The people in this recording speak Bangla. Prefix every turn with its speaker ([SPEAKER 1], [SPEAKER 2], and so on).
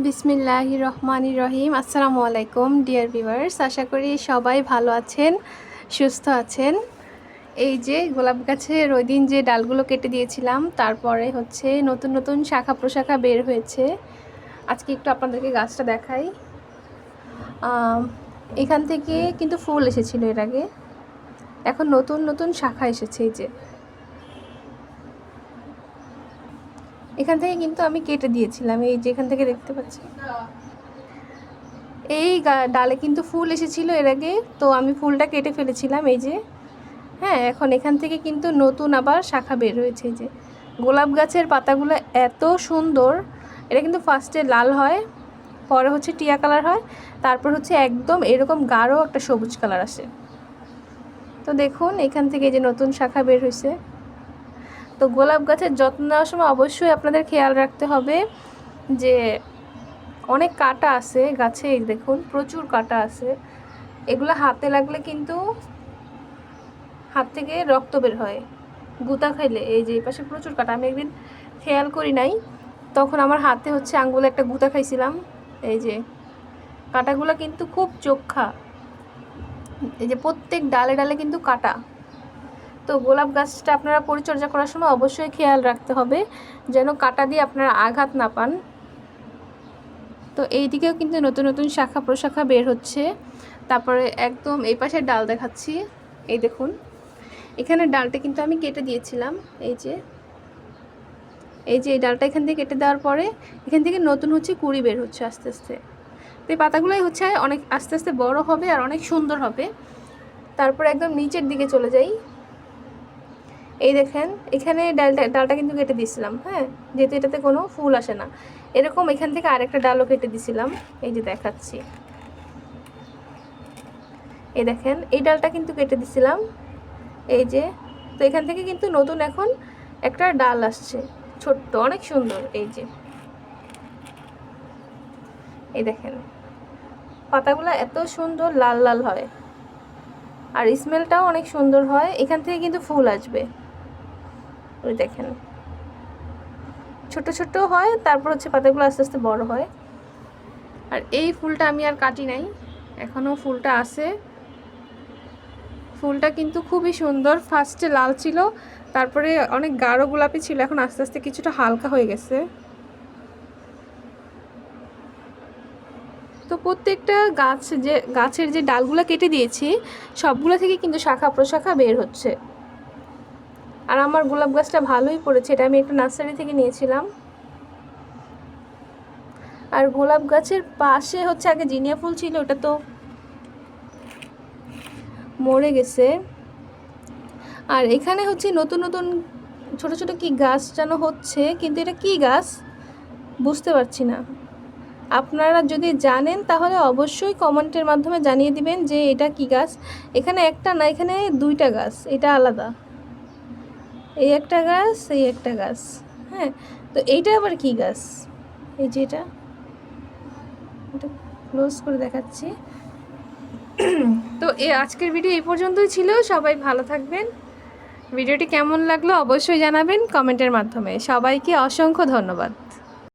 [SPEAKER 1] বিসমিল্লাহির রহমানির রহিম। আসসালামু আলাইকুম ডিয়ার ভিউয়ার্স, আশা করি সবাই ভালো আছেন, সুস্থ আছেন। এই যে গোলাপ গাছের ওই দিন যে ডালগুলো কেটে দিয়েছিলাম, তারপরে হচ্ছে নতুন নতুন শাখা প্রশাখা বের হয়েছে। আজকে একটু আপনাদেরকে গাছটা দেখাই। এখান থেকে কিন্তু ফুল এসেছিল এর আগে, এখন নতুন নতুন শাখা এসেছে। এই যে এখান থেকে কিন্তু আমি কেটে দিয়েছিলাম, এই যে এখান থেকে দেখতে পাচ্ছি এই ডালে কিন্তু ফুল এসেছিল এর আগে, তো আমি ফুলটা কেটে ফেলেছিলাম। এই যে হ্যাঁ, এখন এখান থেকে কিন্তু নতুন আবার শাখা বের হয়েছে। এই যে গোলাপ গাছের পাতাগুলো এত সুন্দর, এটা কিন্তু ফার্স্টে লাল হয়, পরে হচ্ছে টিয়া কালার হয়, তারপর হচ্ছে একদম এরকম গাঢ় একটা সবুজ কালার আসে। তো দেখুন এখান থেকে যে নতুন শাখা বের হয়েছে। তো গোলাপ গাছের যত্ন নেওয়ার সময় অবশ্যই আপনাদের খেয়াল রাখতে হবে যে অনেক কাঁটা আছে গাছে। এই দেখুন প্রচুর কাঁটা আছে, এগুলো হাতে লাগলে কিন্তু হাত থেকে রক্ত বের হয় গুতা খাইলে। এই যে এই পাশে প্রচুর কাঁটা, আমি একদিন খেয়াল করি নাই, তখন আমার হাতে হচ্ছে আঙ্গুলে একটা গুতা খাইছিলাম। এই যে কাঁটাগুলো কিন্তু খুব চোখা, এই যে প্রত্যেক ডালে ডালে কিন্তু কাঁটা। তো গোলাপ গাছটা আপনারা পরিচর্যা করার সময় অবশ্যই খেয়াল রাখতে হবে যেন কাঁটা দিয়ে আপনারা আঘাত না পান। তো এই দিকেও কিন্তু নতুন নতুন শাখা প্রশাখা বের হচ্ছে। তারপরে একদম এই পাশের ডাল দেখাচ্ছি। এই দেখুন এখানে ডালটা কিন্তু আমি কেটে দিয়েছিলাম। এই যে এই ডালটা এখান থেকে কেটে দেওয়ার পরে এখান থেকে নতুন হচ্ছে কুঁড়ি বের হচ্ছে আস্তে আস্তে। তো এই পাতাগুলোই হচ্ছে অনেক আস্তে আস্তে বড় হবে আর অনেক সুন্দর হবে। তারপর একদম নিচের দিকে চলে যাই। এই দেখেন এখানে ডালটা কিন্তু কেটে দিয়েছিলাম, হ্যাঁ, যেহেতু এটাতে কোনো ফুল আসে না। এরকম এখান থেকে আরেকটা ডালও কেটে দিয়েছিলাম, এই যে দেখাচ্ছি। এই দেখেন এই ডালটা কিন্তু কেটে দিয়েছিলাম, এই যে। তো এখান থেকে কিন্তু নতুন এখন একটা ডাল আসছে, ছোট্ট, অনেক সুন্দর। এই যে এই দেখেন পাতাগুলো এত সুন্দর লাল লাল হয় আর স্মেলটাও অনেক সুন্দর হয়। এখান থেকে কিন্তু ফুল আসবে, ওই দেখেন ছোট ছোট হয়, তারপর হচ্ছে পাতাগুলো আস্তে আস্তে বড় হয়। আর এই ফুলটা আমি আর কাটি নাই, এখনও ফুলটা আছে। ফুলটা কিন্তু খুবই সুন্দর, ফার্স্টে লাল ছিল, তারপরে অনেক গাঢ় গোলাপি ছিল, এখন আস্তে আস্তে কিছুটা হালকা হয়ে গেছে। তো প্রত্যেকটা গাছের যে ডালগুলো কেটে দিয়েছি সবগুলো থেকে কিন্তু শাখা প্রশাখা বের হচ্ছে। আর আমার গোলাপ গাছটা ভালোই পড়েছে, এটা আমি একটা নার্সারি থেকে নিয়েছিলাম। আর গোলাপ গাছের পাশে হচ্ছে আগে জিনিয়া ফুল ছিল, ওটা তো মরে গেছে। আর এখানে হচ্ছে নতুন নতুন ছোট ছোট কি গাছ যেন হচ্ছে, কিন্তু এটা কি গাছ বুঝতে পারছি না। আপনারা যদি জানেন তাহলে অবশ্যই কমেন্টের মাধ্যমে জানিয়ে দিবেন যে এটা কি গাছ। এখানে একটা না, এখানে দুইটা গাছ, এটা আলাদা। এই একটা গাছ, এই একটা গাছ, হ্যাঁ। তো এইটা আবার কি গাছ? এই যে এটা ক্লোজ করে দেখাচ্ছি। তো আজকের ভিডিও এই পর্যন্তই ছিল। সবাই ভালো থাকবেন। ভিডিওটি কেমন লাগলো অবশ্যই জানাবেন কমেন্টের মাধ্যমে। সবাইকে অসংখ্য ধন্যবাদ।